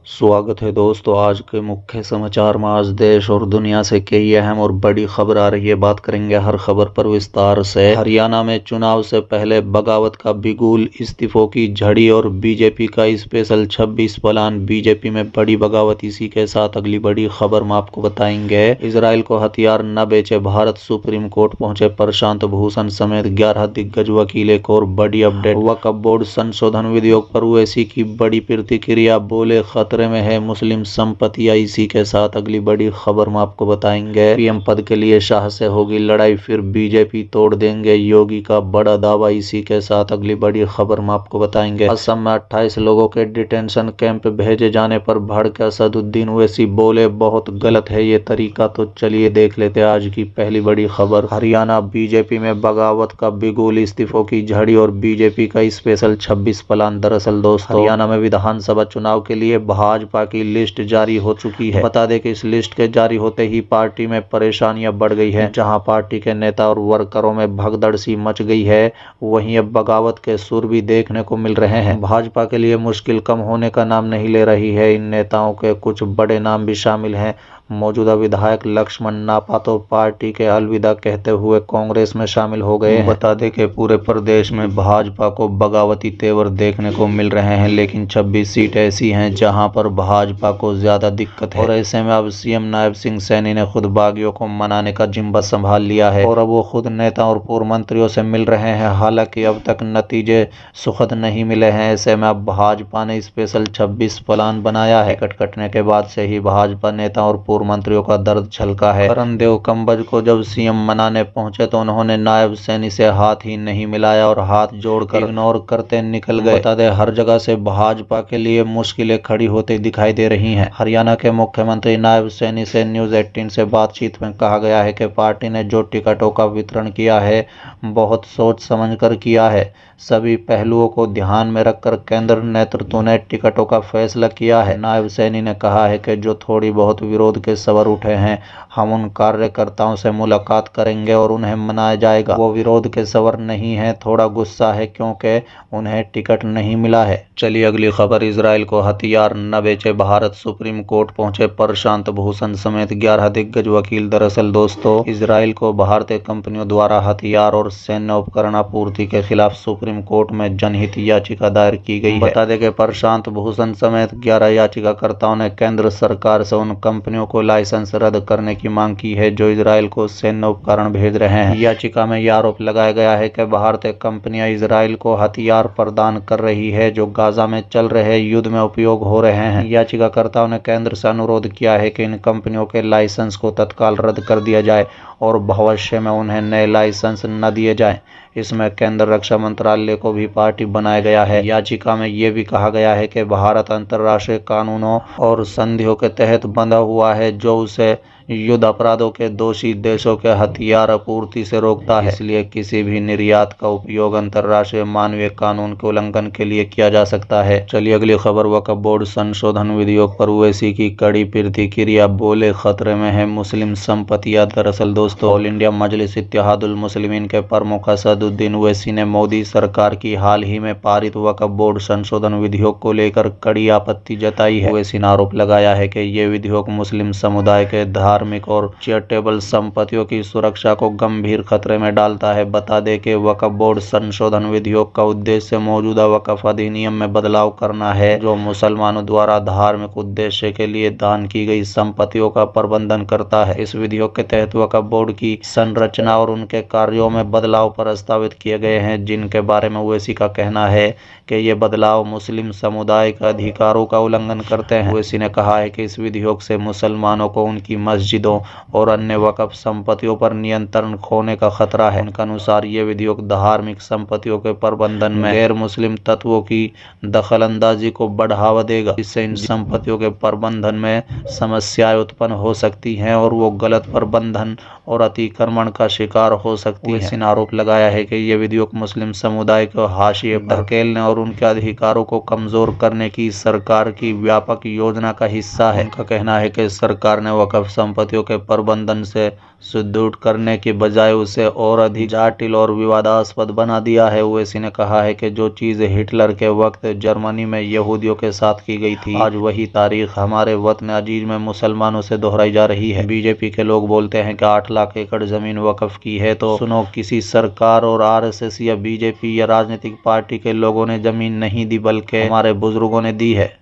स्वागत है दोस्तों। आज के मुख्य समाचार में आज देश और दुनिया से कई अहम और बड़ी खबर आ रही है। बात करेंगे हर खबर पर विस्तार से। हरियाणा में चुनाव से पहले बगावत का बिगुल, इस्तीफों की झड़ी और बीजेपी का स्पेशल 26 प्लान। बीजेपी में बड़ी बगावत। इसी के साथ अगली बड़ी खबर में आपको बताएंगे। इजराइल को हथियार न बेचे भारत, सुप्रीम कोर्ट पहुंचे प्रशांत भूषण समेत 11 दिग्गज वकील। एक और बड़ी अपडेट, वक्फ बोर्ड संशोधन विधेयक पर ओवैसी की बड़ी प्रतिक्रिया, बोले खतरे में है मुस्लिम संपत्तियां। इसी के साथ अगली बड़ी खबर में आपको बताएंगे। पीएम पद के लिए शाह से होगी लड़ाई, फिर बीजेपी तोड़ देंगे, योगी का बड़ा दावा। इसी के साथ अगली बड़ी खबर में आपको बताएंगे। असम में 28 लोगों के डिटेंशन कैंप भेजे जाने पर भड़के असदुद्दीन ओवैसी, बोले बहुत गलत है ये तरीका। तो चलिए देख लेते हैं आज की पहली बड़ी खबर। हरियाणा बीजेपी में बगावत का बिगुल, इस्तीफों की झड़ी और बीजेपी का स्पेशल 26 प्लान। दरअसल दोस्तों, हरियाणा में विधानसभा चुनाव के लिए भाजपा की लिस्ट जारी हो चुकी है। बता दें कि इस लिस्ट के जारी होते ही पार्टी में परेशानियां बढ़ गई है। जहां पार्टी के नेता और वर्करों में भगदड़ सी मच गई है, वहीं अब बगावत के सुर भी देखने को मिल रहे हैं। भाजपा के लिए मुश्किल कम होने का नाम नहीं ले रही है। इन नेताओं के कुछ बड़े नाम भी शामिल हैं। मौजूदा विधायक लक्ष्मण नापा तो पार्टी के अलविदा कहते हुए कांग्रेस में शामिल हो गए हैं। बता दें कि पूरे प्रदेश में भाजपा को बगावती तेवर देखने को मिल रहे हैं, लेकिन 26 सीट ऐसी हैं जहां पर भाजपा को ज्यादा दिक्कत है। और ऐसे में अब सीएम नायब सिंह सैनी ने खुद बागियों को मनाने का जिम्मा संभाल लिया है और अब वो खुद नेता और पूर्व मंत्रियों से मिल रहे हैं। हालांकि अब तक नतीजे सुखद नहीं मिले हैं। ऐसे में अब भाजपा ने स्पेशल 26 प्लान बनाया है। टिकट कटने के बाद से ही भाजपा नेता और पूर्व मंत्रियों का दर्द छलका है। करणदेव कंबज को जब सीएम मनाने पहुंचे तो उन्होंने नायब सैनी से हाथ ही नहीं मिलाया और हाथ जोड़कर इग्नोर करते निकल गए। बता दें, हर जगह से भाजपा के लिए मुश्किलें खड़ी होती दिखाई दे रही हैं। हरियाणा के मुख्यमंत्री नायब सैनी से न्यूज 18 से बातचीत में कहा गया है कि पार्टी ने जो टिकटों का वितरण किया है बहुत सोच समझकर किया है। सभी पहलुओं को ध्यान में रखकर केंद्र नेतृत्व ने टिकटों का फैसला किया है। नायब सैनी ने कहा है कि जो थोड़ी बहुत विरोध के सवाल उठे हैं, हम उन कार्यकर्ताओं से मुलाकात करेंगे और उन्हें मनाया जाएगा। वो विरोध के सवाल नहीं है, थोड़ा गुस्सा है क्योंकि उन्हें टिकट नहीं मिला है। चलिए अगली खबर। इजराइल को हथियार न बेचे भारत, सुप्रीम कोर्ट पहुंचे प्रशांत भूषण समेत 11 दिग्गज वकील। दरअसल दोस्तों, इजराइल को भारतीय कंपनियों द्वारा हथियार और सैन्य उपकरण आपूर्ति के खिलाफ सुप्रीम कोर्ट में जनहित याचिका दायर की गई है। बता दें कि प्रशांत भूषण समेत 11 याचिकाकर्ताओं ने केंद्र सरकार से उन कंपनियों को लाइसेंस रद्द करने की मांग की है जो इजराइल को सैन्य उपकरण भेज रहे हैं। याचिका में यह आरोप लगाया गया है कि भारतीय कंपनियां इजराइल को हथियार प्रदान कर रही है जो गाजा में चल रहे युद्ध में उपयोग हो रहे हैं। याचिकाकर्ताओं ने केंद्र से अनुरोध किया है कि इन कंपनियों के लाइसेंस को तत्काल रद्द कर दिया जाए और भविष्य में उन्हें नए लाइसेंस न दिए जाएं। इसमें केंद्र रक्षा मंत्रालय को भी पार्टी बनाया गया है। याचिका में यह भी कहा गया है कि भारत अंतर्राष्ट्रीय कानूनों और संधियों के तहत बंधा हुआ है जो उसे युद्ध अपराधों के दोषी देशों के हथियार आपूर्ति से रोकता है। इसलिए किसी भी निर्यात का उपयोग अंतर्राष्ट्रीय मानवीय कानून के उल्लंघन के लिए किया जा सकता है। चलिए अगली खबर। वक्फ बोर्ड संशोधन विधेयक पर ओवैसी की कड़ी प्रतिक्रिया, बोले खतरे में है मुस्लिम संपत्तियां। दरअसल दोस्तों, ऑल इंडिया मजलिस इत्तेहादुल मुस्लिमीन के प्रमुख असदुद्दीन ओवैसी ने मोदी सरकार की हाल ही में पारित वक्फ बोर्ड संशोधन विधेयक को लेकर कड़ी आपत्ति जताई है। ओवैसी ने आरोप लगाया है कि ये विधेयक मुस्लिम समुदाय के धार्मिक और चैरिटेबल संपत्तियों की सुरक्षा को गंभीर खतरे में डालता है। बता दें कि वक्फ बोर्ड संशोधन विधेयक का उद्देश्य मौजूदा वक्फ अधिनियम में बदलाव करना है जो मुसलमानों द्वारा धार्मिक उद्देश्य के लिए दान की गई संपत्तियों का प्रबंधन करता है। इस विधेयक के तहत वक्फ बोर्ड की संरचना और उनके कार्यों में बदलाव प्रस्तावित किए गए हैं, जिनके बारे में ओवैसी का कहना है कि ये बदलाव मुस्लिम समुदाय के अधिकारों का उल्लंघन करते हैं। ओवैसी ने कहा है कि इस विधेयक से मुसलमानों को उनकी मस्जिदों और अन्य वक्फ संपत्तियों पर नियंत्रण खोने का खतरा है। उनके अनुसार ये विधेयक धार्मिक संपत्तियों के प्रबंधन में गैर मुस्लिम तत्वों की दखलंदाजी को बढ़ावा देगा। इससे इन संपत्तियों के प्रबंधन में समस्याएं उत्पन्न हो सकती हैं और वो गलत प्रबंधन और अतिक्रमण का शिकार हो सकती है। इसने आरोप लगाया है कि ये विधेयक मुस्लिम समुदाय को हाशिए पर धकेलने और उनके अधिकारों को कमजोर करने की सरकार की व्यापक योजना का हिस्सा है। उनका कहना है कि सरकार ने वक्फ संपत्ति संपत्तियों के प्रबंधन से सुदृढ़ करने की बजाय उसे और अधिक जटिल और विवादास्पद बना दिया है। ओवैसी ने कहा है कि जो चीज़ हिटलर के वक्त जर्मनी में यहूदियों के साथ की गई थी, आज वही तारीख हमारे वतन अजीज में मुसलमानों से दोहराई जा रही है। बीजेपी के लोग बोलते हैं कि 8 लाख एकड़ जमीन वक्फ की है, तो सुनो, किसी सरकार और आरएसएस या बीजेपी या राजनीतिक पार्टी के लोगों ने जमीन नहीं दी, बल्कि हमारे बुजुर्गों ने दी है।